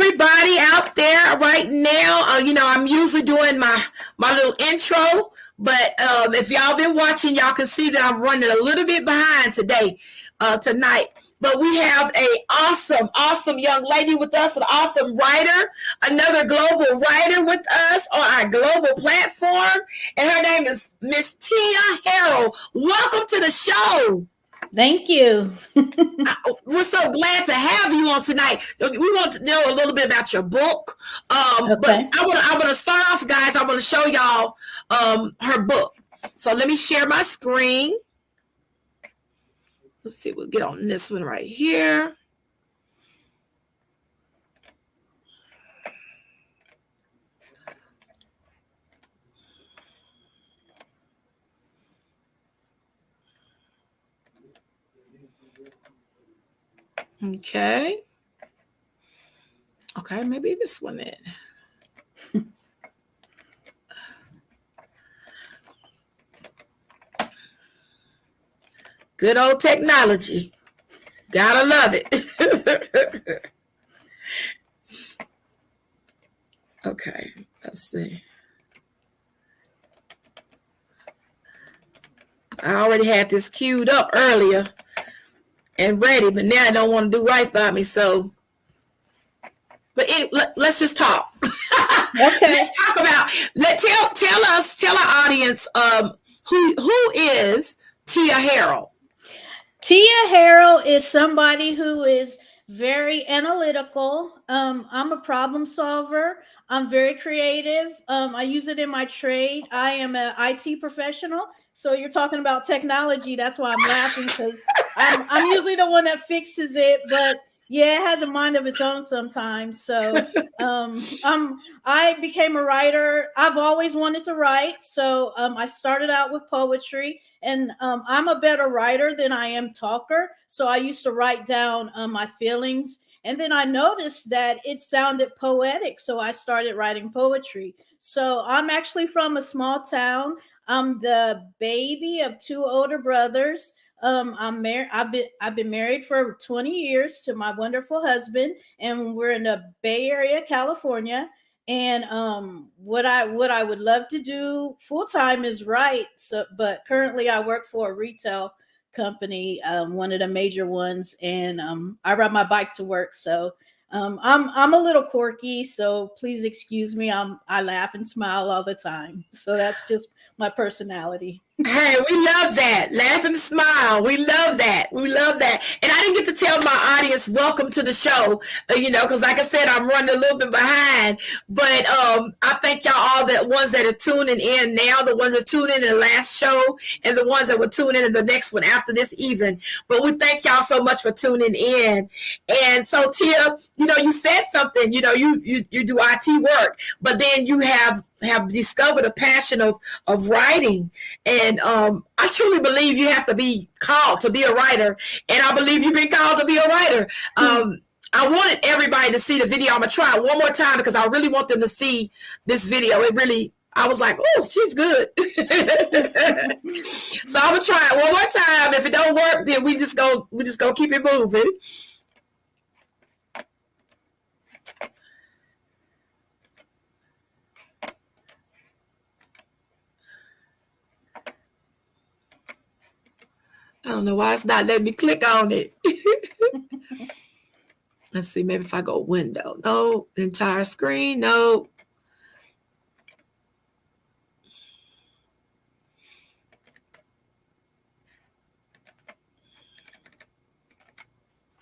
everybody out there right now. I'm usually doing my little intro, but if y'all been watching, y'all can see that I'm running a little bit behind tonight. But we have a awesome young lady with us, an awesome writer, another global writer with us on our global platform, and her name is Miss Teeha Harrell. Welcome to the show. Thank you. We're so glad to have you on tonight. We want to know a little bit about your book. Okay. But I want to start off, guys. I want to show y'all her book. So let me share my screen. Let's see. We'll get on this one right here. Okay. Okay, maybe this one then. Good old technology. Gotta love it. Okay, let's see. I already had this queued up earlier and ready, but now I don't want to do right by me. So, but let's just talk. Okay. Let's talk about. Tell our audience who is Teeha Harrell. Teeha Harrell is somebody who is very analytical. I'm a problem solver. I'm very creative. I use it in my trade. I am an IT professional. So you're talking about technology. That's why I'm laughing, because I'm usually the one that fixes it. But yeah, it has a mind of its own sometimes. So I became a writer. I've always wanted to write. So I started out with poetry. And I'm a better writer than I am talker. So I used to write down my feelings. And then I noticed that it sounded poetic. So I started writing poetry. So I'm actually from a small town. I'm the baby of two older brothers. I'm married. I've been married for 20 years to my wonderful husband, and we're in the Bay Area, California. And what I would love to do full time is write. So, but currently I work for a retail company, one of the major ones, and I ride my bike to work. So I'm a little quirky. So please excuse me. I laugh and smile all the time. So that's just my personality. Hey, we love that. Laugh and smile. We love that. We love that. And I didn't get to tell my audience, welcome to the show, because like I said, I'm running a little bit behind. But I thank y'all all, the ones that are tuning in now, the ones that tuned in the last show, and the ones that will tune in the next one after this even. But we thank y'all so much for tuning in. And so, Teeha, you said something, you do IT work, but then you have discovered a passion of writing. And I truly believe you have to be called to be a writer. And I believe you've been called to be a writer. I wanted everybody to see the video. I'm going to try it one more time because I really want them to see this video. I was like, oh, she's good. So I'm going to try it one more time. If it don't work, then we just go keep it moving. I don't know why it's not letting me click on it. Let's see, maybe if I go window. No, entire screen. No.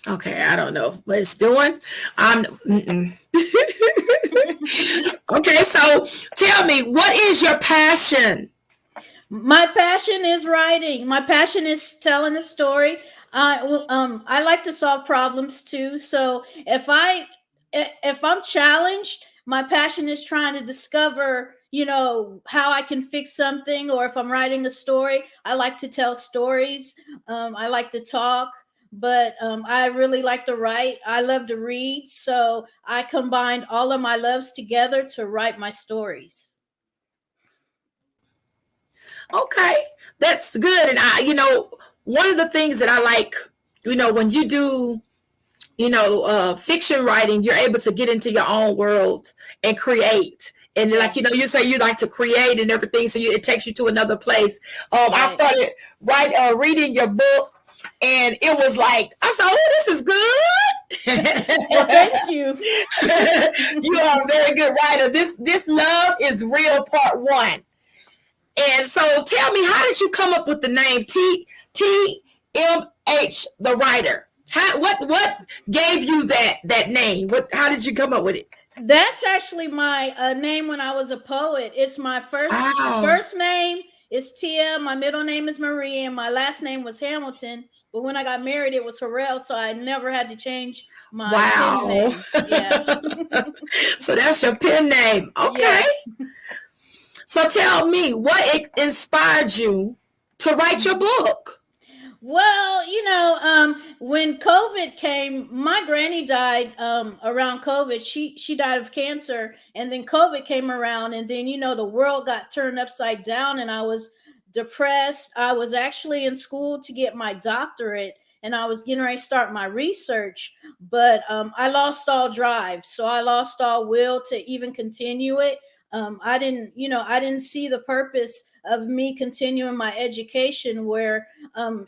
Okay, I don't know what it's doing. Okay, so tell me, what is your passion? My passion is writing. My passion is telling a story. I like to solve problems too. So if I'm challenged, my passion is trying to discover, how I can fix something. Or if I'm writing a story, I like to tell stories. I like to talk, but I really like to write. I love to read. So I combined all of my loves together to write my stories. Okay, that's good. And one of the things that I like, when you do fiction writing, you're able to get into your own world and create. And like, Yes. you say you like to create and everything, so it takes you to another place. I Right. started reading your book, and it was like, I said, oh, this is Well, thank good. you. You are a very good writer. This Love is Real Part 1. And so tell me, how did you come up with the name TmhWriter? The writer? What gave you that name? How did you come up with it? That's actually my name when I was a poet. It's my Wow. first name is Tia. My middle name is Marie, and my last name was Hamilton. But when I got married, it was Harrell, so I never had to change my pen Wow. name. Yeah. So that's your pen name. Okay. Yeah. So tell me, what inspired you to write your book? Well, when COVID came, my granny died around COVID. She died of cancer, and then COVID came around, and then the world got turned upside down, and I was depressed. I was actually in school to get my doctorate, and I was getting ready to start my research, but I lost all drive, so I lost all will to even continue it. I didn't see the purpose of me continuing my education where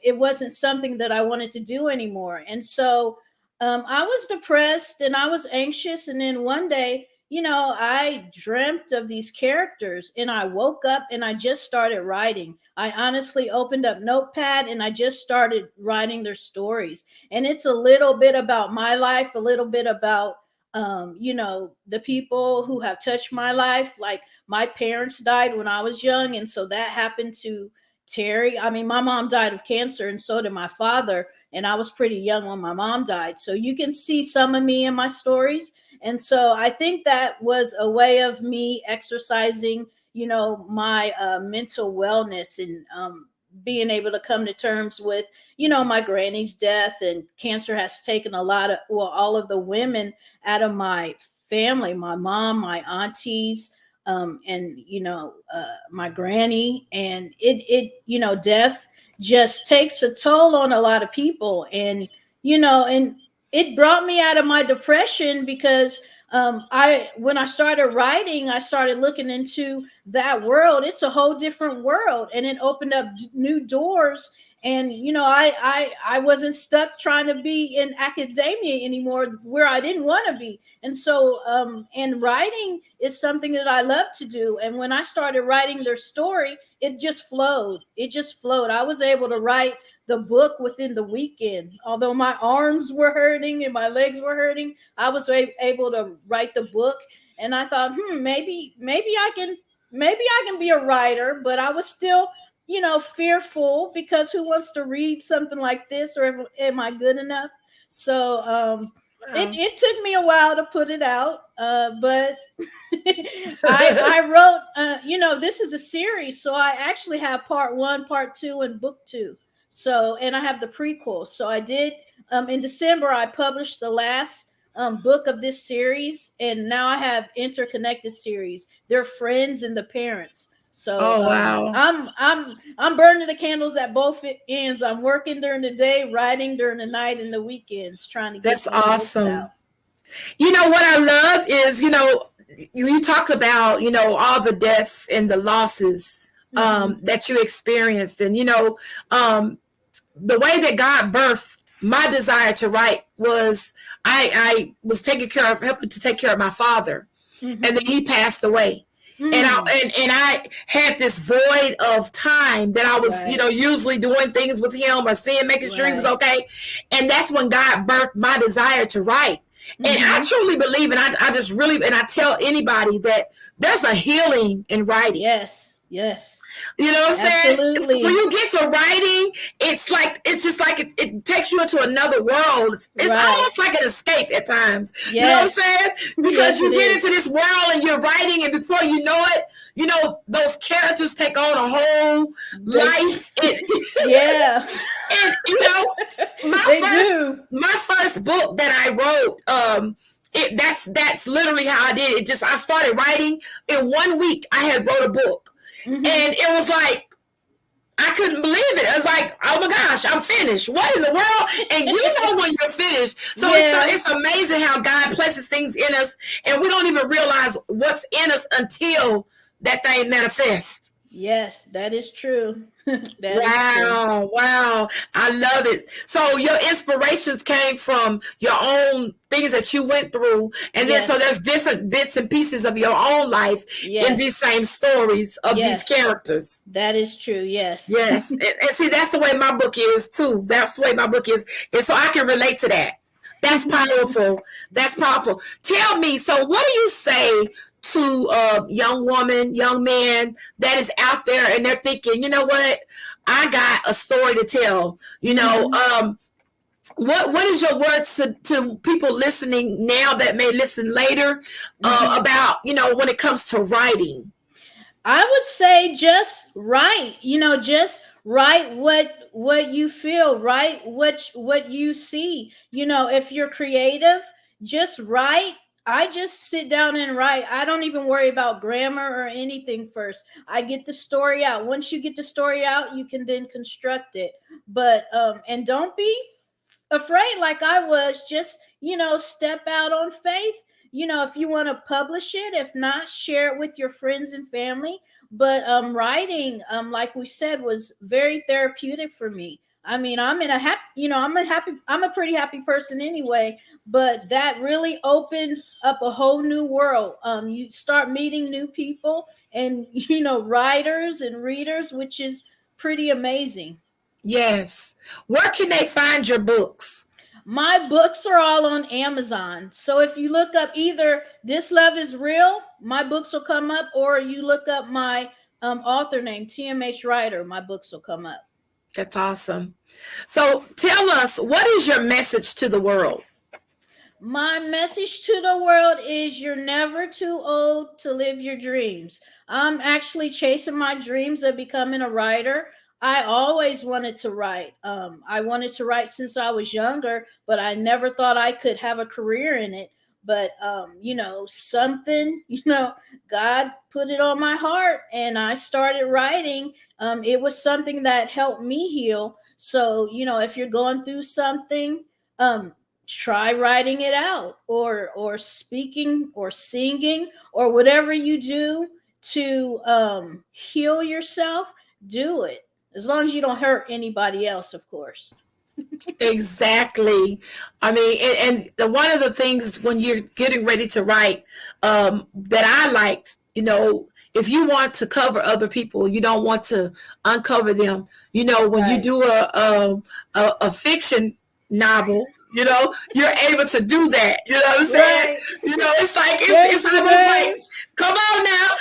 it wasn't something that I wanted to do anymore. And so I was depressed and I was anxious. And then one day, I dreamt of these characters and I woke up and I just started writing. I honestly opened up Notepad and I just started writing their stories. And it's a little bit about my life, a little bit about the people who have touched my life. Like my parents died when I was young, and so that happened to Terry. I mean, my mom died of cancer, and so did my father, and I was pretty young when my mom died. So you can see some of me in my stories, and so I think that was a way of me exercising, my mental wellness and being able to come to terms with, my granny's death, and cancer has taken all of the women out of my family, my mom, my aunties, and my granny, and death just takes a toll on a lot of people, and it brought me out of my depression because when I started writing, I started looking into that world. It's a whole different world, and it opened up new doors. And I wasn't stuck trying to be in academia anymore, where I didn't want to be. And so and writing is something that I love to do. And when I started writing their story, it just flowed. I was able to write the book within the weekend. Although my arms were hurting and my legs were hurting, I was able to write the book. And I thought, maybe I can be a writer. But I was still fearful, because who wants to read something like this, or am I good enough? So it took me a while to put it out, but I wrote, this is a series, so I actually have part 1, part 2, and book 2. So, and I have the prequel. So I did, in December, I published the last book of this series, and now I have interconnected series. They're friends and the parents. So Oh, wow. I'm burning the candles at both ends. I'm working during the day, writing during the night, and the weekends, trying to get That's these books awesome. out. What I love is, you talk about, all the deaths and the losses that you experienced. And, the way that God birthed my desire to write was I was helping to take care of my father. And then he passed away. And I had this void of time that I was, Right. usually doing things with him or making sure he was okay. And that's when God birthed my desire to write. And I truly believe, and I just really, and I tell anybody that there's a healing in writing. Yes. You know what I'm saying? Absolutely. When you get to writing, it's just like it takes you into another world. It's almost like an escape at times. Yes. You know what I'm saying? Because you get is. into this world and you're writing, and before you know it, those characters take on a whole life. Yeah. And my first book that I wrote, that's literally how I did it. I started writing in 1 week. I had wrote a book. And it was like, I couldn't believe it. I was like, oh my gosh, I'm finished. What in the world? And when you're finished. So Yeah. it's amazing how God places things in us, and we don't even realize what's in us until that thing manifests. Yes, that is true. That is true. Wow, wow. I love it. So your inspirations came from your own things that you went through. And then so Yes. there's different bits and pieces of your own life in these Yes. same stories of these Yes. characters. That is true. Yes. Yes. And see, that's the way my book is too. That's the way my book is. And so I can relate to that. That's powerful. That's powerful. Tell me, so what do you say to a young woman, young man that is out there and they're thinking, you know what, I got a story to tell. What is your words to people listening now that may listen later about, when it comes to writing? I would say just write, just write what you feel, write what you see. If you're creative, just write. I just sit down and write. I don't even worry about grammar or anything first. I get the story out. Once you get the story out, you can then construct it. But and don't be afraid like I was. Just, step out on faith. If you want to publish it, if not, share it with your friends and family. But writing, like we said, was very therapeutic for me. I mean, I'm in a happy, I'm a pretty happy person anyway, but that really opens up a whole new world. You start meeting new people and, writers and readers, which is pretty amazing. Yes. Where can they find your books? My books are all on Amazon. So if you look up either This Love is Real, my books will come up, or you look up my author name, TmhWriter, my books will come up. That's awesome. So tell us, what is your message to the world? My message to the world is you're never too old to live your dreams. I'm actually chasing my dreams of becoming a writer. I always wanted to write. I wanted to write since I was younger, but I never thought I could have a career in it. But, something, God put it on my heart and I started writing. It was something that helped me heal. So, if you're going through something, try writing it out or speaking or singing or whatever you do to heal yourself, do it. As long as you don't hurt anybody else, of course. Exactly. I mean, and one of the things when you're getting ready to write that I liked, if you want to cover other people, you don't want to uncover them. When Right. you do a fiction novel, you're able to do that. You know what I'm saying? Right. It's like Yes, it's almost like, come on now,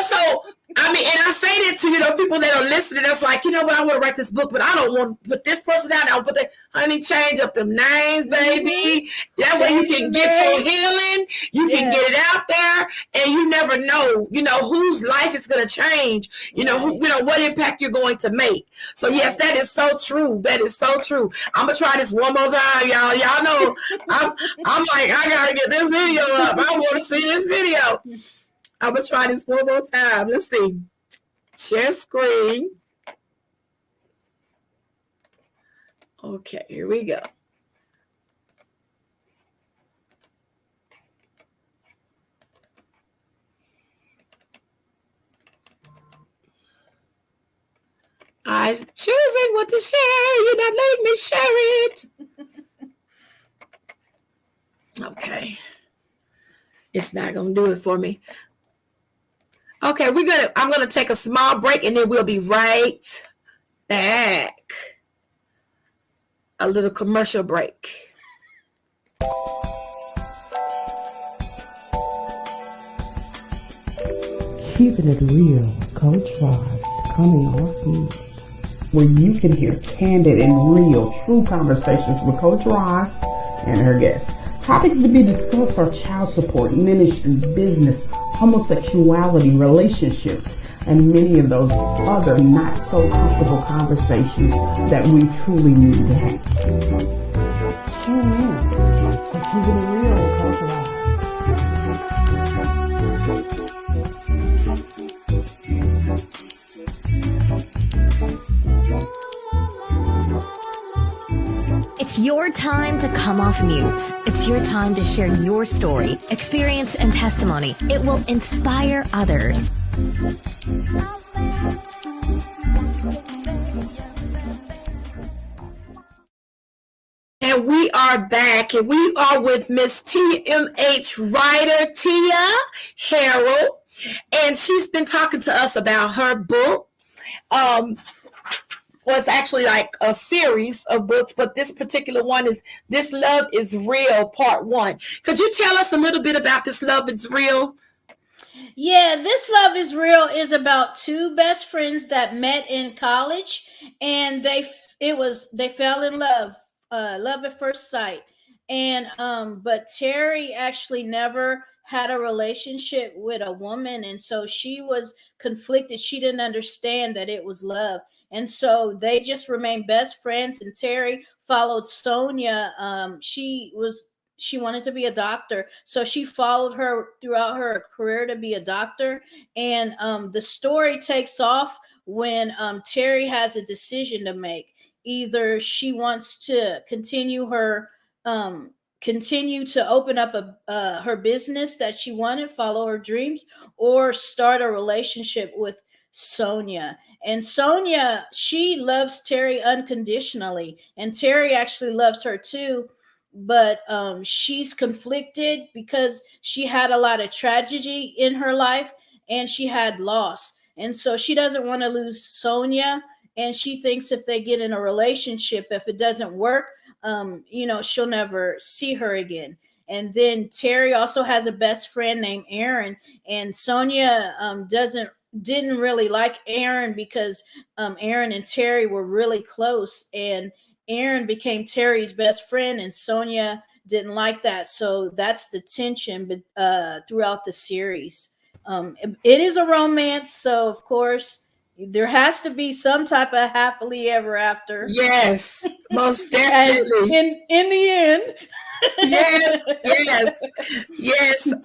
so I mean, and I say that to, people that are listening, that's like, what, I want to write this book, but I don't want to put this person down. I want to put that, honey, change up them names, baby. That way you can get your healing. You can get it out there, and you never know, whose life is going to change, what impact you're going to make. So, yes, that is so true. That is so true. I'm going to try this one more time, y'all. Y'all know, I'm like, I got to get this video up. I want to see this video. I'm going to try this one more time. Let's see. Share screen. Okay, here we go. I'm choosing what to share. You're not letting me share it. Okay. It's not going to do it for me. Okay, I'm gonna take a small break and then we'll be right back. A little commercial break. Keeping it real, Coach Ross, coming off mute, where you can hear candid and real, true conversations with Coach Ross and her guests. Topics to be discussed are child support, ministry, business, homosexuality, relationships, and many of those other not so comfortable conversations that we truly need to have. Tune in to Keeping It Real with Coach Ross. It's your time to come off mute. It's your time to share your story, experience, and testimony. It will inspire others. And we are back, and we are with Miss TmhWriter, Teeha Harrell, and she's been talking to us about her book. Well, it's actually like a series of books, but this particular one is This Love is Real, Part 1. Could you tell us a little bit about This Love is Real? Yeah, This Love is Real is about two best friends that met in college, and they fell in love, love at first sight. And but Terry actually never had a relationship with a woman, and so she was conflicted. She didn't understand that it was love. And so they just remained best friends. And Terry followed Sonia. She wanted to be a doctor, so she followed her throughout her career to be a doctor. And the story takes off when Terry has a decision to make. Either she wants to continue to open up her business that she wanted, follow her dreams, or start a relationship with Sonia. And Sonia, she loves Terry unconditionally, and Terry actually loves her too. But she's conflicted because she had a lot of tragedy in her life, and she had loss. And so she doesn't want to lose Sonia. And she thinks if they get in a relationship, if it doesn't work, she'll never see her again. And then Terry also has a best friend named Aaron, and Sonia didn't really like Aaron because Aaron and Terry were really close, and Aaron became Terry's best friend, and Sonia didn't like that. So that's the tension throughout the series. It is a romance, so of course there has to be some type of happily ever after. Yes, most definitely. in the end. Yes. So,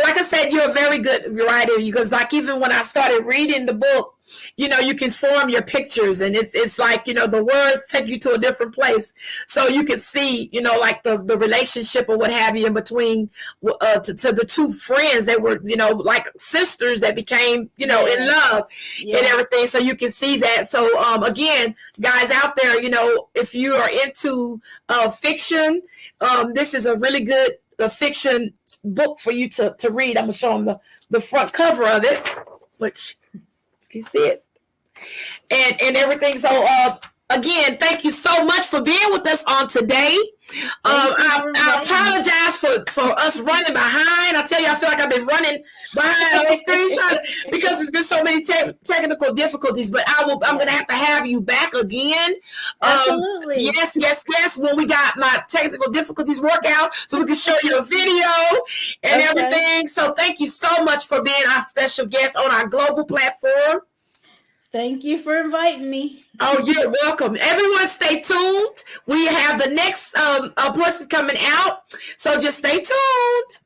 like I said, you're a very good writer, because, like, even when I started reading the book, you can form your pictures, and it's like, the words take you to a different place, so you can see, like the relationship or what have you in between to the two friends that were, like sisters that became, in love and everything. So you can see that. So again, guys out there, if you are into fiction, this is a really good fiction book for you to read. I'm gonna show them the front cover of it, which you see it, and everything. So again, thank you so much for being with us on today. I apologize for us running behind. I tell you, I feel like I've been running behind on stage because there's been so many technical difficulties. But I'm going to have you back again. Absolutely. Yes. When we got my technical difficulties work out, so we can show you a video and everything. So thank you so much for being our special guest on our global platform. Thank you for inviting me. Oh, you're welcome. Everyone stay tuned. We have the next person coming out. So just stay tuned.